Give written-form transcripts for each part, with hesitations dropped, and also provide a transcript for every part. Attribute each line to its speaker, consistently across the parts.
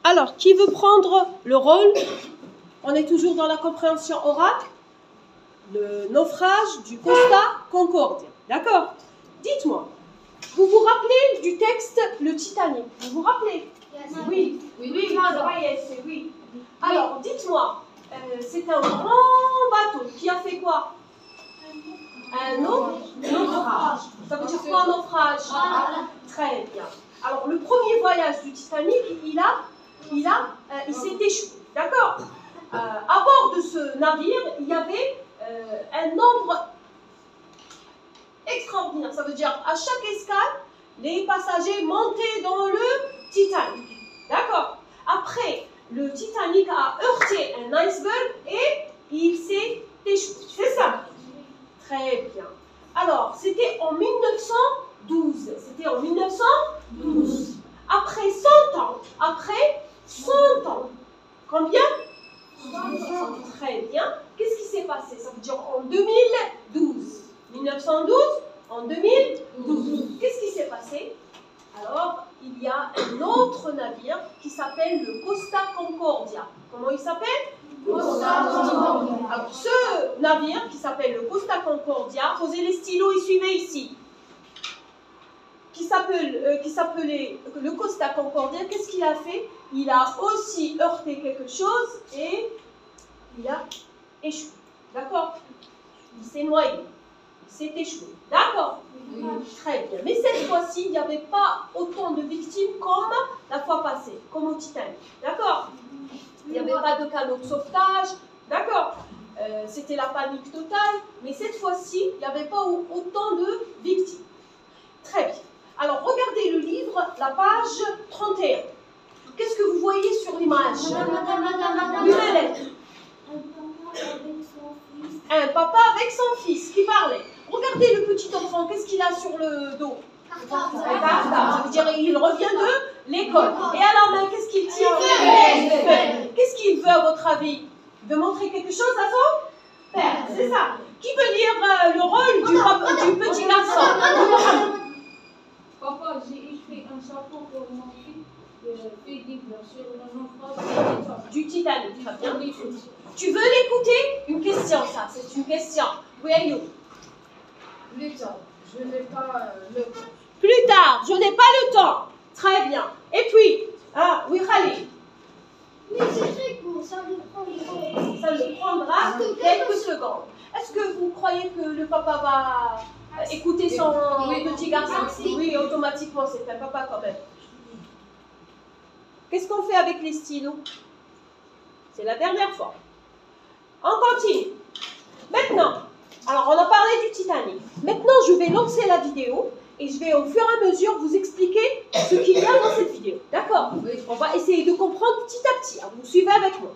Speaker 1: Alors, qui veut prendre le rôle? On est toujours dans la compréhension orale. Le naufrage du Costa Concordia. D'accord? Dites-moi, vous vous rappelez du texte le Titanic? Vous vous rappelez? Oui. Oui. Alors, dites-moi, c'est un grand bateau qui a fait quoi? Un naufrage. Ça veut dire quoi un naufrage? Très bien. Alors, le premier voyage du Titanic, il s'est échoué. D'accord? À bord de ce navire, il y avait un nombre extraordinaire. Ça veut dire à chaque escale, les passagers montaient dans le Titanic. D'accord? Après, le Titanic a heurté un iceberg et il s'est échoué. C'est ça? Très bien. Alors, c'était en 1912. C'était en 1912. Après 100 ans. Après 100 ans. Combien? Très bien. Qu'est-ce qui s'est passé? Ça veut dire en 2012. 1912 en 2012. Qu'est-ce qui s'est passé? Alors, il y a un autre navire qui s'appelle le Costa Concordia. Comment il s'appelle? Costa Concordia. Alors, ce navire qui s'appelle le Costa Concordia, posez les stylos et suivez ici. Qui s'appelait le Costa Concordia, qu'est-ce qu'il a fait? Il a aussi heurté quelque chose et il a échoué. D'accord? Il s'est noyé. Il s'est échoué. D'accord? Oui. Très bien. Mais cette fois-ci, il n'y avait pas autant de victimes comme la fois passée, comme au Titanic. D'accord? Il n'y avait pas de canot de sauvetage. D'accord? C'était la panique totale. Mais cette fois-ci, il n'y avait pas autant de victimes. Très bien. Alors, regardez le livre, la page 31. Qu'est-ce que vous voyez sur l'image? Une lettre. Un papa avec son fils qui parlait. Regardez le petit enfant, qu'est-ce qu'il a sur le dos? Un cartable. Ça veut dire qu'il revient de l'école. Et à la main, qu'est-ce qu'il tient? Qu'est-ce qu'il veut à votre avis? Il veut montrer quelque chose à son père. C'est ça. Qui veut lire le rôle du petit garçon?
Speaker 2: Papa, j'ai fait un chapeau pour mon fils, fait livre sur le naufrage
Speaker 1: du Titanic. Très bien. Tu veux l'écouter? Une question, ça. C'est une question. Oui, Ayou.
Speaker 2: Plus tard, je n'ai pas le temps.
Speaker 1: Plus tard, je n'ai pas le temps. Très bien. Et puis, oui, Khalid.
Speaker 3: Mais c'est très court, ça me prendra.
Speaker 1: Ça me prendra quelques secondes. Est-ce que vous croyez que le papa va écouter son petit garçon? Oui, automatiquement, c'est un papa quand même. Qu'est-ce qu'on fait avec les stylos? C'est la dernière fois. On continue. Maintenant, alors on a parlé du Titanic. Maintenant, je vais lancer la vidéo et je vais au fur et à mesure vous expliquer ce qu'il y a dans cette vidéo. D'accord? On va essayer de comprendre petit à petit. Vous suivez avec moi.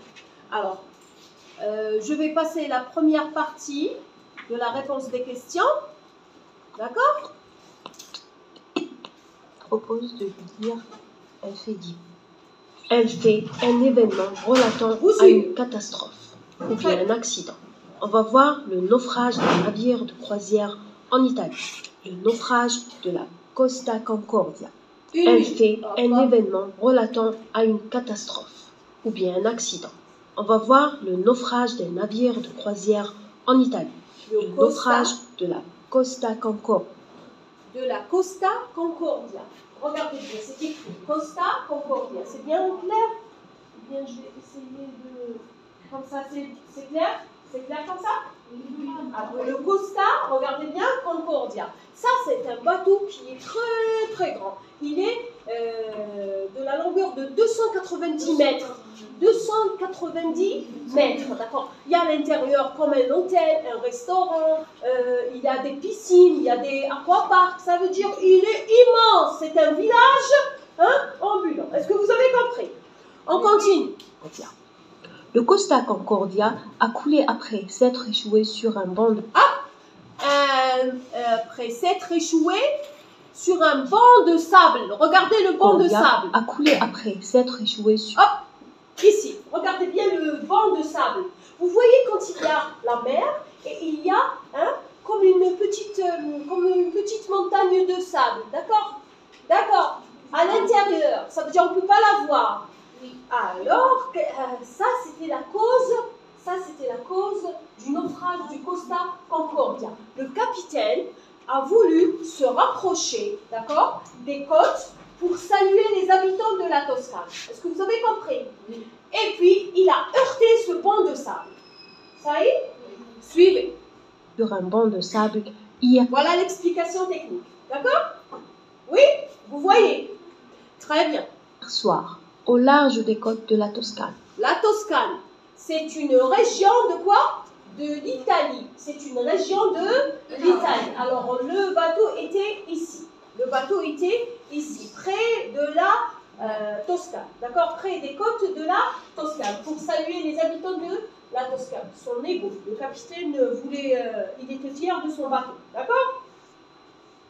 Speaker 1: Alors, je vais passer la première partie de la réponse des questions. D'accord?
Speaker 4: Propose de lui dire, elle fait un événement relatant à une catastrophe ou bien un accident. On va voir le naufrage d'un navire de croisière en Italie, le naufrage de la Costa Concordia. Elle fait un événement relatant à une catastrophe ou bien un accident. On va voir le naufrage d'un navire de croisière en Italie, le naufrage de la Costa Concordia.
Speaker 1: De la Costa Concordia. Regardez bien, c'est écrit Costa Concordia. C'est bien clair? Bien, je vais essayer de... Comme ça, c'est clair? C'est clair comme ça? Alors, le Costa, regardez bien, Concordia. Ça, c'est un bateau qui est très très grand. Il est de la longueur de 290 mètres. 290 mètres, d'accord? Il y a à l'intérieur comme un hôtel, un restaurant, il y a des piscines, il y a des aquaparks. Ça veut dire il est immense. C'est un village ambulant. Est-ce que vous avez compris? On continue.
Speaker 4: Le Costa Concordia a coulé après s'être échoué sur un banc de...
Speaker 1: Après s'être échoué sur un banc de sable. Regardez le banc de sable.
Speaker 4: A coulé après s'être échoué sur...
Speaker 1: Hop, ici. Regardez bien le banc de sable. Vous voyez quand il y a la mer et il y a comme une petite montagne de sable. D'accord? D'accord. À l'intérieur, ça veut dire on ne peut pas la voir. Alors, ça c'était la cause du naufrage du Costa Concordia. Le capitaine a voulu se rapprocher, d'accord, des côtes pour saluer les habitants de la Toscane. Est-ce que vous avez compris? Oui. Et puis, il a heurté ce banc de sable. Ça y est? Suivez.
Speaker 4: Sur un banc de sable, hier.
Speaker 1: Voilà l'explication technique. D'accord? Oui? Vous voyez? Très bien.
Speaker 4: Soir, au large des côtes de la Toscane.
Speaker 1: La Toscane, c'est une région de quoi? De l'Italie. C'est une région de l'Italie. Alors, le bateau était ici. Le bateau était ici, près de la Toscane. D'accord? Près des côtes de la Toscane, pour saluer les habitants de la Toscane. Son ego. Le capitaine voulait... il était fier de son bateau. D'accord?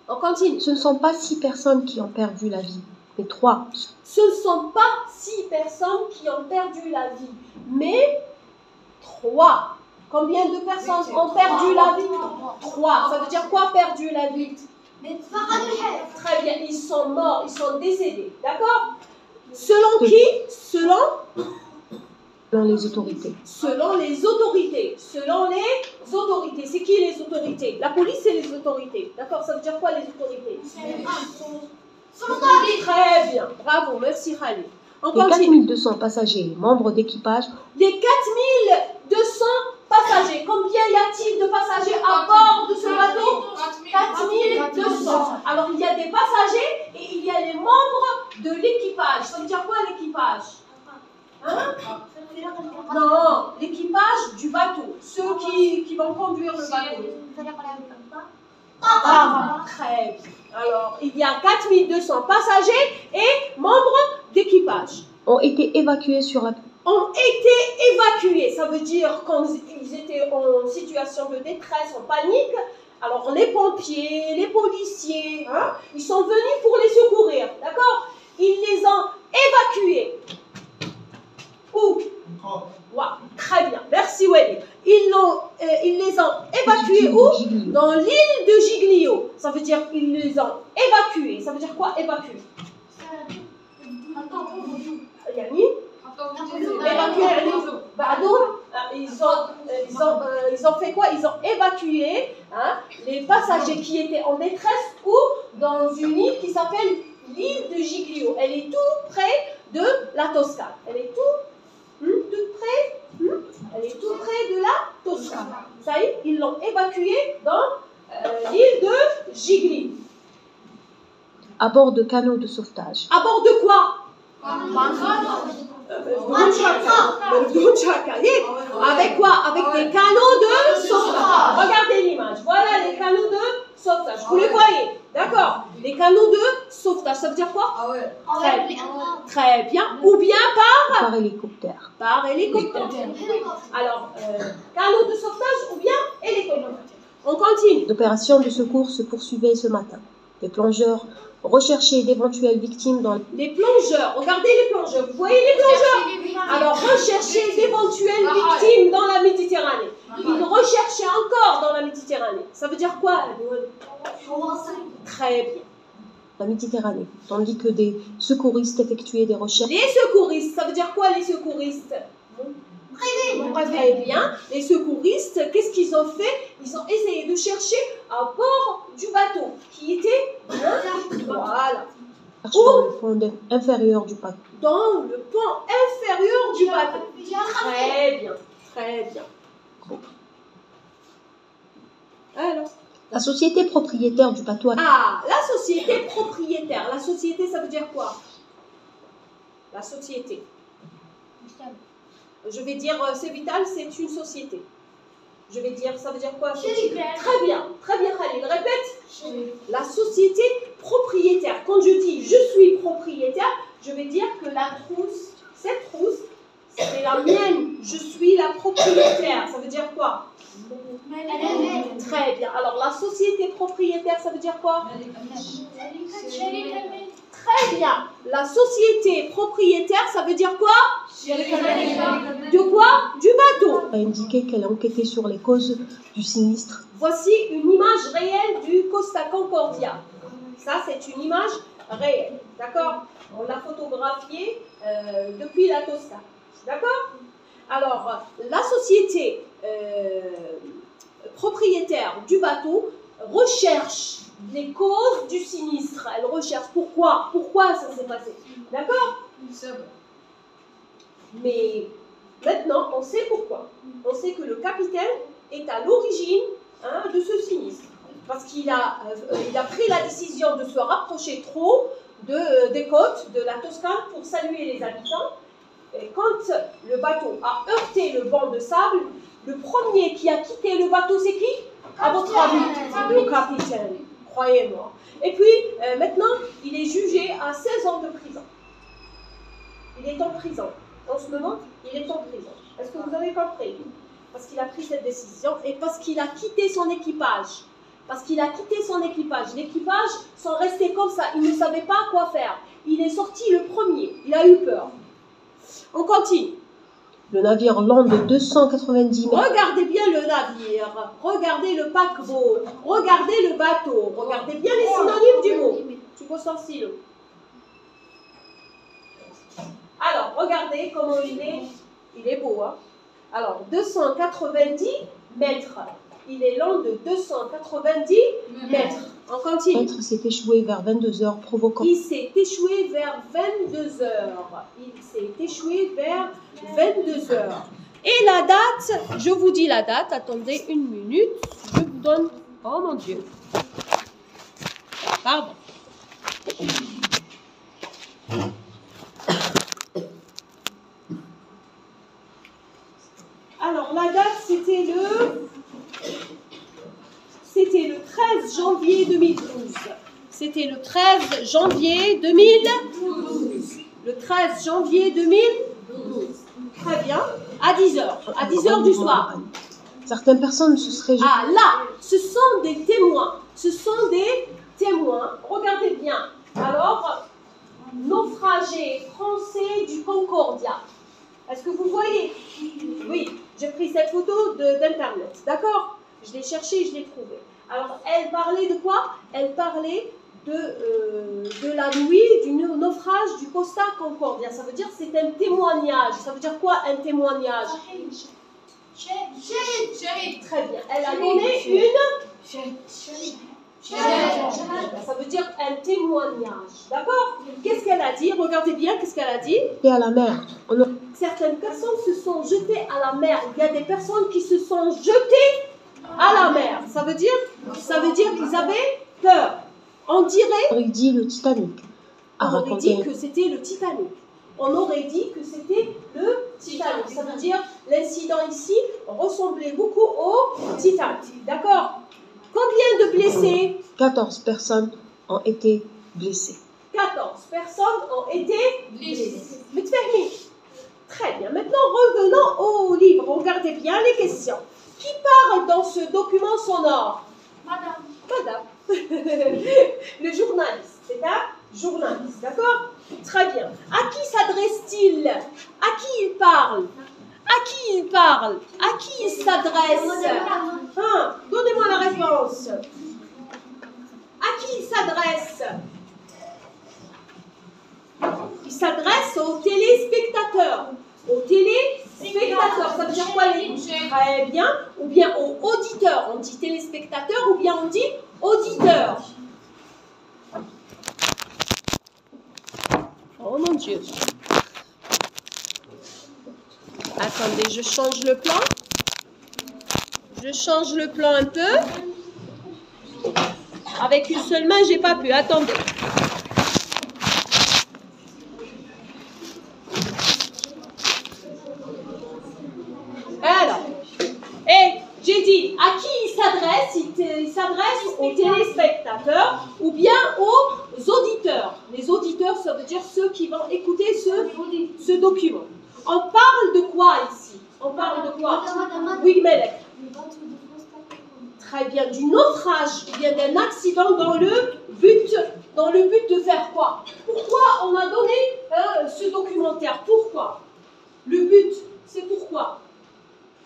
Speaker 1: On continue.
Speaker 4: Ce ne sont pas 6 personnes qui ont perdu la vie, mais 3.
Speaker 1: Ce ne sont pas 6 personnes qui ont perdu la vie, mais 3. Combien de personnes ont perdu la vie? 3. Ça veut dire quoi, perdu la vie? Très bien, ils sont morts, ils sont décédés. D'accord? Selon qui? Selon
Speaker 4: les autorités.
Speaker 1: Selon les autorités. Selon les autorités. C'est qui les autorités? La police et les autorités. D'accord? Ça veut dire quoi, les autorités? Très bien. Bravo, merci Khalid. On
Speaker 4: les
Speaker 1: continue.
Speaker 4: 4200 passagers, membres d'équipage.
Speaker 1: Les 4200 passagers. Combien y a-t-il de passagers à bord de ce bateau? 4200. Alors, il y a des passagers et il y a les membres de l'équipage. Ça veut dire quoi, l'équipage? Hein? Non, l'équipage du bateau. Ceux qui vont conduire le bateau. Très bien. Alors, il y a 4200 passagers et membres d'équipage.
Speaker 4: Ont été évacués sur la...
Speaker 1: Ont été évacués. Ça veut dire quand ils étaient en situation de détresse, en panique. Alors, les pompiers, les policiers, hein, ils sont venus pour les secourir. D'accord? Ils les ont évacués. Où? Wow, très bien. Merci, Wally. Ils les ont évacués où? Dans l'île de Giglio. Ça veut dire qu'ils les ont évacués. Ça veut dire quoi, évacuer? Yani? Évacuer. Ils ont fait quoi? Ils ont évacué, hein, les passagers qui étaient en détresse ou dans une île qui s'appelle l'île de Giglio. Elle est tout près de la Toscane. Elle est tout près. Elle est tout près de la Toscane. Ça y est, ils l'ont évacuée dans l'île de Giglio.
Speaker 4: À bord de canots de sauvetage.
Speaker 1: À bord de quoi? Avec quoi? Avec des canaux de sauvetage. Regardez l'image. Voilà les canaux de sauvetage. Vous les voyez? D'accord? Les canaux de sauvetage, ça veut dire quoi? Très bien. Très bien. Ou bien
Speaker 4: par hélicoptère.
Speaker 1: Par hélicoptère. Alors, canaux de sauvetage ou bien hélicoptère. On continue.
Speaker 4: L'opération de secours se poursuivait ce matin. Les plongeurs recherchaient d'éventuelles victimes dans...
Speaker 1: Les plongeurs, regardez les plongeurs. Vous voyez les plongeurs? Alors, rechercher d'éventuelles victimes dans la Méditerranée. Ils recherchaient encore dans la Méditerranée. Ça veut dire quoi? Très bien.
Speaker 4: La Méditerranée, tandis que des secouristes effectuaient des recherches.
Speaker 1: Les secouristes, ça veut dire quoi les secouristes? Très bien. Les secouristes, qu'est-ce qu'ils ont fait? Ils ont essayé de chercher à bord du bateau qui était voilà.
Speaker 4: Dans le pont inférieur du bateau.
Speaker 1: Dans le pont inférieur du bateau. Très bien. Très bien. Alors.
Speaker 4: La société propriétaire du bateau a...
Speaker 1: Ah, la société propriétaire. La société, ça veut dire quoi? La société. Je vais dire, c'est vital, c'est une société. Je vais dire, ça veut dire quoi? Très bien, Khalil. Répète. La société propriétaire. Quand je dis je suis propriétaire, je vais dire que la trousse, cette trousse, c'est la mienne. Je suis la propriétaire. Ça veut dire quoi? Très bien. Alors, la société propriétaire, ça veut dire quoi? Très bien. La société propriétaire, ça veut dire quoi? De quoi? Du bateau.
Speaker 4: A indiqué qu'elle a enquêté sur les causes du sinistre.
Speaker 1: Voici une image réelle du Costa Concordia. Ça, c'est une image réelle. D'accord? On l'a photographiée depuis la Toscane. D'accord? Alors, la société propriétaire du bateau recherche les causes du sinistre. Elle recherche pourquoi ça s'est passé. D'accord? Mais maintenant, on sait pourquoi. On sait que le capitaine est à l'origine de ce sinistre. Parce qu'il a pris la décision de se rapprocher trop des côtes de la Toscane pour saluer les habitants. Et quand le bateau a heurté le banc de sable, le premier qui a quitté le bateau, c'est qui? À votre avis? Le capitaine, croyez-moi. Et puis, maintenant, il est jugé à 16 ans de prison. Il est en prison. En ce moment, il est en prison. Est-ce que vous avez compris? Parce qu'il a pris cette décision et parce qu'il a quitté son équipage. Parce qu'il a quitté son équipage. L'équipage sont restés comme ça. Il ne savait pas quoi faire. Il est sorti le premier. Il a eu peur. On continue.
Speaker 4: Le navire long de 290 mètres.
Speaker 1: Regardez bien le navire. Regardez le paquebot. Regardez le bateau. Regardez bien les synonymes du mot. Tu vois sans stylo. Alors, regardez comment il est. Il est beau, hein? Alors, 290 mètres. Il est long de 290 mètres. On continue.
Speaker 4: L'autre s'est échoué vers 22h, provoquant.
Speaker 1: Il s'est échoué vers 22h. Il s'est échoué vers 22h. Et la date, je vous dis la date. Attendez une minute. Je vous donne. Oh mon Dieu. Pardon. Alors, la date, c'était le 13 janvier 2012. C'était le 13 janvier 2012. Le 13 janvier 2012. Très bien. À 10h. À 10h du soir.
Speaker 4: Certaines personnes se seraient...
Speaker 1: Ah là, ce sont des témoins. Ce sont des témoins. Regardez bien. Alors, naufragé français du Concordia. Est-ce que vous voyez? Oui, j'ai pris cette photo d'Internet. D'accord? Je l'ai cherchée, je l'ai trouvée. Alors, elle parlait de quoi? Elle parlait de la nuit du naufrage du Costa Concordia. Ça veut dire que c'est un témoignage. Ça veut dire quoi, un témoignage? Très bien. Elle a donné une... Ça veut dire un témoignage. D'accord? Qu'est-ce qu'elle a dit? Regardez bien, qu'est-ce qu'elle a dit?
Speaker 4: Et à la mer.
Speaker 1: Certaines personnes se sont jetées à la mer. Il y a des personnes qui se sont jetées à la mer. Ça veut dire qu'ils avaient peur. On dirait...
Speaker 4: On aurait dit le Titanic.
Speaker 1: On aurait dit que c'était le Titanic. On aurait dit que c'était le Titanic. Ça veut dire l'incident ici ressemblait beaucoup au Titanic. D'accord? Combien de blessés?
Speaker 4: 14 personnes ont été blessées.
Speaker 1: 14 personnes ont été blessées. Très bien. Maintenant, revenons au livre. Regardez bien les questions. Qui parle dans ce document sonore? Madame. Le journaliste. C'est un journaliste. D'accord? Très bien. À qui s'adresse-t-il? À qui il parle? À qui il parle? À qui il s'adresse? Donnez-moi la réponse. À qui il s'adresse? Il s'adresse aux téléspectateurs. Aux téléspectateurs. Ça veut dire quoi? Très bien. Ou bien aux auditeurs. On dit téléspectateurs ou bien on dit auditeurs. Oh mon Dieu. Attendez, je change le plan. Je change le plan un peu. Avec une seule main, j'ai pas pu. Attendez. Alors, j'ai dit, à qui il s'adresse? Il s'adresse aux téléspectateurs ou bien aux auditeurs. Les auditeurs, ça veut dire ceux qui vont écouter ce document. On parle de quoi ici? On parle de quoi? Oui, Melek. Très bien, du naufrage, ou bien d'un accident dans le but de faire quoi? Pourquoi on a donné ce documentaire? Pourquoi? Le but, c'est pourquoi?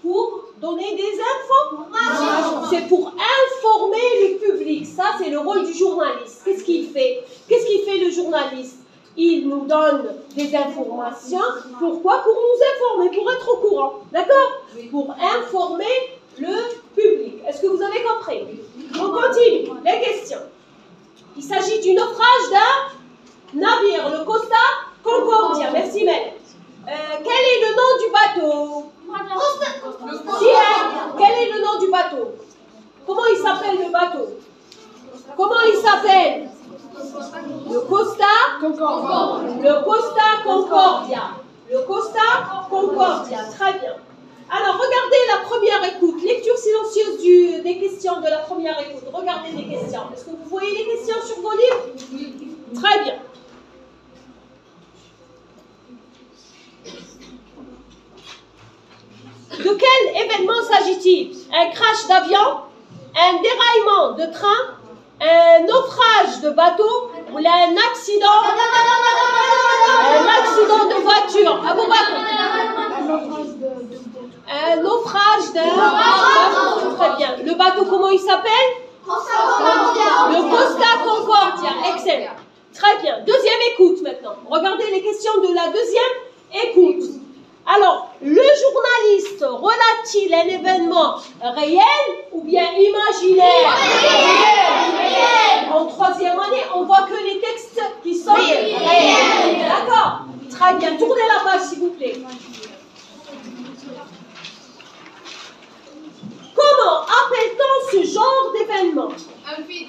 Speaker 1: Pour donner des informations. C'est pour informer le public. Ça, c'est le rôle du journaliste. Qu'est-ce qu'il fait? Qu'est-ce qu'il fait le journaliste? il nous donne des informations. Pourquoi? Pour nous informer, pour être au courant. D'accord? Pour informer le public. Est-ce que vous avez compris? On continue. Les questions. Il s'agit du naufrage d'un navire, le Costa Concordia. Merci, Mel. Quel est le nom du bateau? Quel est le nom du bateau? Comment il s'appelle le bateau? Comment il s'appelle? Le Costa Concordia. Le Costa Concordia. Le Costa Concordia. Très bien. Alors, regardez la première écoute. Lecture silencieuse des questions de la première écoute. Regardez les questions. Est-ce que vous voyez les questions sur vos livres? Très bien. De quel événement s'agit-il? Un crash d'avion? Un déraillement de train? Un naufrage de bateau? Ou un accident? Un accident de voiture? Abou Bakr? Un naufrage d'un bateau. Très bien. Le bateau, comment il s'appelle? Le Costa Concordia. Excellent. Très bien. Deuxième écoute maintenant. Regardez les questions de la deuxième écoute. Alors, le journaliste relate-t-il un événement réel ou bien imaginaire? Réel. En troisième année, on voit que les textes qui sont réels. D'accord? Très bien. Tournez la page, s'il vous plaît. Comment appelle-t-on ce genre d'événement?
Speaker 2: Un fait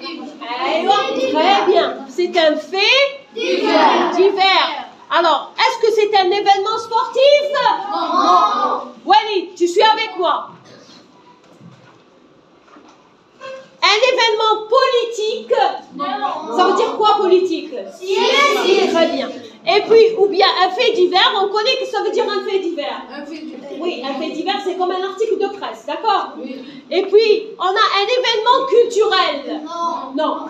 Speaker 2: divers.
Speaker 1: Très bien. C'est un fait divers. Alors, est-ce que c'est un événement sportif?
Speaker 2: Non.
Speaker 1: Walid, tu suis avec moi. Un événement politique?
Speaker 2: Non.
Speaker 1: Ça veut dire quoi politique? Très bien. Et puis, ou bien un fait divers, on connaît que ça veut dire un fait divers.
Speaker 2: Un fait divers.
Speaker 1: Oui, un fait divers, c'est comme un article de presse, d'accord?
Speaker 2: Oui.
Speaker 1: Et puis, on a un événement culturel. Non.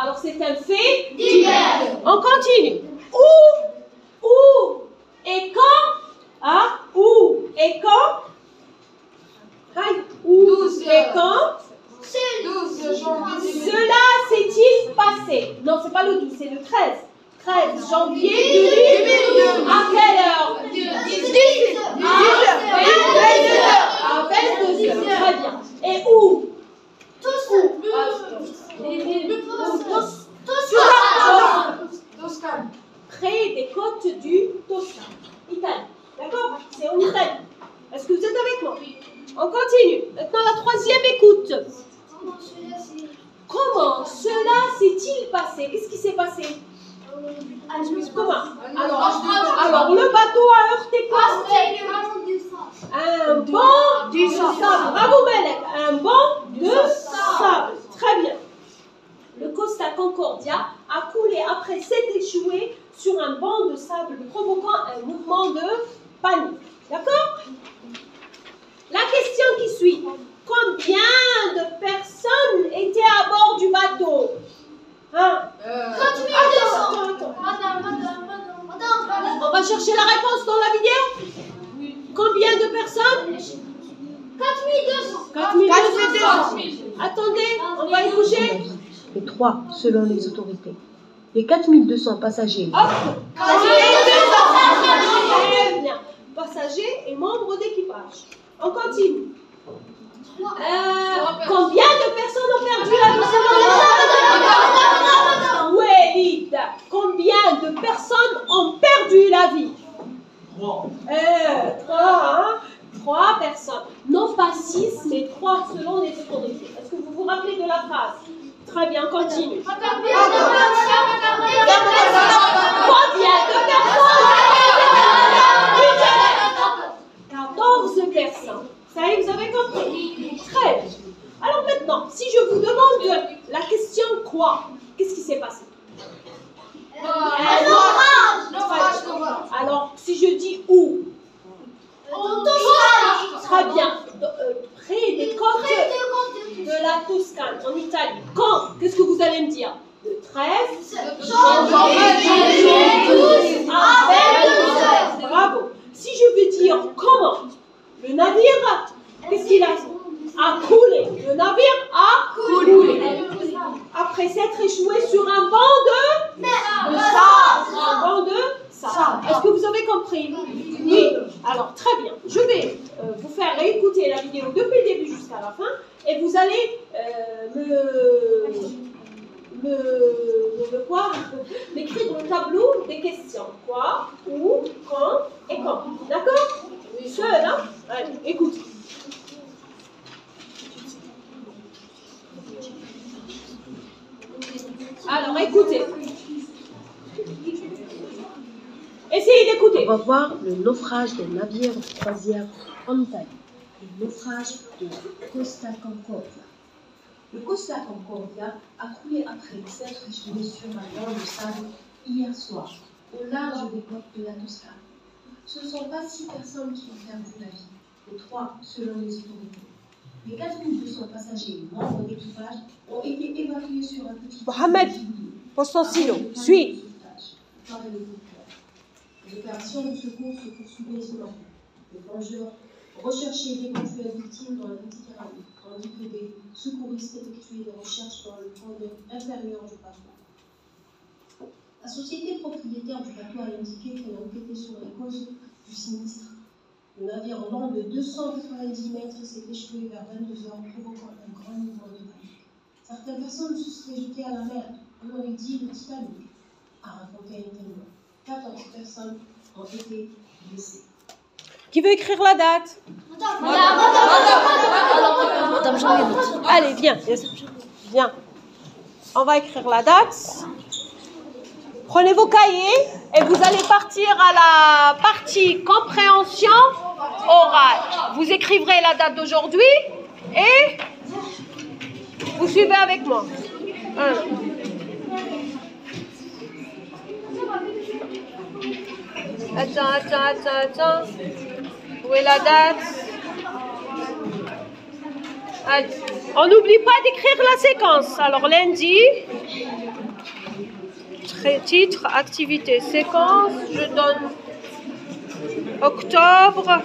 Speaker 1: Alors, c'est un fait divers. On continue. Où et quand? Hein? Où et quand? Où
Speaker 2: 12
Speaker 1: et quand?
Speaker 2: 12 janvier.
Speaker 1: Cela s'est-il passé? Non, c'est pas le 12, c'est le 13. 13 janvier 2002. À quelle heure?
Speaker 2: 18
Speaker 1: À 22h. Très bien. Et où?
Speaker 2: Toscane.
Speaker 1: Près des côtes du Toscane. Italie. D'accord? C'est en Italie. Est-ce que vous êtes avec moi? On continue. Maintenant, la troisième écoute. Comment cela s'est-il passé? Qu'est-ce qui s'est passé? Comment? Alors, le bateau a heurté quoi? Un banc de sable. Bravo, Melek. Un banc de sable. Très bien. Le Costa Concordia a coulé après s'être échoué sur un banc de sable, provoquant un mouvement de panique. D'accord? La question qui suit. Combien de personnes étaient à bord du bateau? Hein? Attends. On va chercher la réponse dans la vidéo. Combien de personnes? 4200. Attendez, on va écouter.
Speaker 4: Et 3 selon les autorités. Les 4200 passagers.
Speaker 1: Hop. Passagers et membres d'équipage. On continue. Combien de personnes ont perdu la vie selon les Walid, combien de personnes ont perdu la vie? 3 personnes. Non pas 6, mais 3 selon les autorités. Est-ce que vous vous rappelez de la phrase? Très bien, continue. Combien de personnes? 14 personnes. Ça y est, vous avez compris? Très bien. Alors maintenant, si je vous demande la question quoi, qu'est-ce qui s'est passé? Alors, si je dis où? Très bien. Près des côtes de la Toscane, en Italie. Quand? Qu'est-ce que vous allez me dire? Le 13 janvier 12 à 22h. Bravo. Si je veux dire comment? Le navire, qu'est-ce qu'il a coulé? Le navire a coulé. Après s'être échoué sur un banc de sable. Un banc nuit. Nuit. Alors, très bien. Je vais vous faire réécouter la vidéo depuis le début jusqu'à la fin et vous allez m'écrire dans le tableau des questions. Quoi, où, quand et quand. D'accord? Seul, hein? Allez, écoute. Alors, écoutez. Essayez d'écouter.
Speaker 4: On va voir le naufrage d'un navire de croisière en Italie. Le naufrage de Costa Concordia. Le Costa Concordia a coulé après s'être échoué sur un banc de sable hier soir, au large des côtes de la Toscane. Ce ne sont pas 6 personnes qui ont perdu la vie, et 3 selon les autorités. Les 4200 passagers et membres d'équipage ont été évacués sur un petit...
Speaker 1: Mohamed, pose ton stylo. Suis.
Speaker 4: Les opérations de secours se poursuivaient ce matin. Les plongeurs recherchaient d'éventuelles victimes dans la Méditerranée, tandis que des secouristes effectuaient des recherches dans le fond inférieur du bateau. La société propriétaire du bateau a indiqué qu'elle enquêtait sur les causes du sinistre. Le navire long de 290 mètres s'est échoué vers 22 h, provoquant un grand mouvement de panique. Certaines personnes se seraient jetées à la mer, on aurait dit le Titanic, a raconté un témoin. 14 personnes ont été blessées.
Speaker 1: Qui veut écrire la date?
Speaker 3: Madame, j'en ai noté.
Speaker 1: Allez, viens. Viens. On va écrire la date. Prenez vos cahiers et vous allez partir à la partie compréhension orale. Vous écrivrez la date d'aujourd'hui et vous suivez avec moi. Attends. Où est la date? Allez. On n'oublie pas d'écrire la séquence. Alors lundi, titre, activité, séquence. Je donne octobre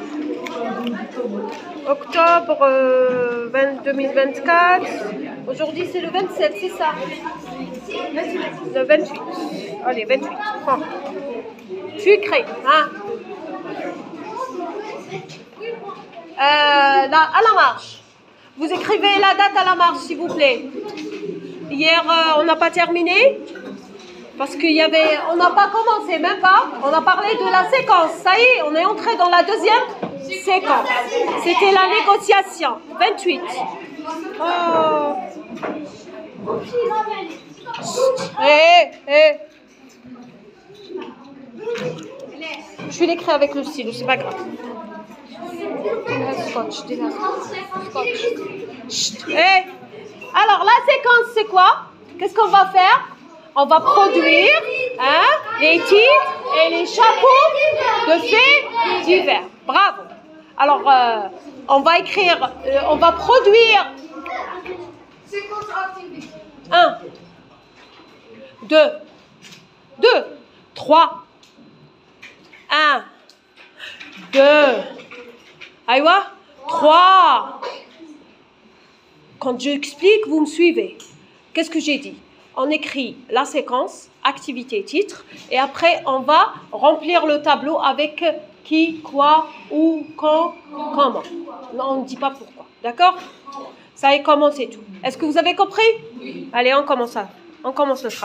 Speaker 1: 2024. Aujourd'hui c'est le 27, c'est ça? Le 28. Allez, 28. Prends. Tu écris, hein? À la marche. Vous écrivez la date à la marche, s'il vous plaît. Hier, on n'a pas terminé. Parce qu'il y avait... On n'a pas commencé, même pas. On a parlé de la séquence. Ça y est, on est entré dans la deuxième séquence. C'était la négociation. 28. Oh. Je vais l'écrire avec le stylo, c'est pas grave. Scotch. Alors, la séquence, c'est quoi? Qu'est-ce qu'on va faire? On va produire les titres et les chapeaux de faits divers. Bravo. Alors, on va écrire, on va produire 1, 2, 3, 1, 2, aïwa, 3. Quand j'explique, vous me suivez. Qu'est-ce que j'ai dit? On écrit la séquence, activité, titre, et après on va remplir le tableau avec qui, quoi, où, quand, comment. Non, on ne dit pas pourquoi. D'accord? Ça y est, comment c'est tout. Est-ce que vous avez compris? Oui. Allez, on commence le travail.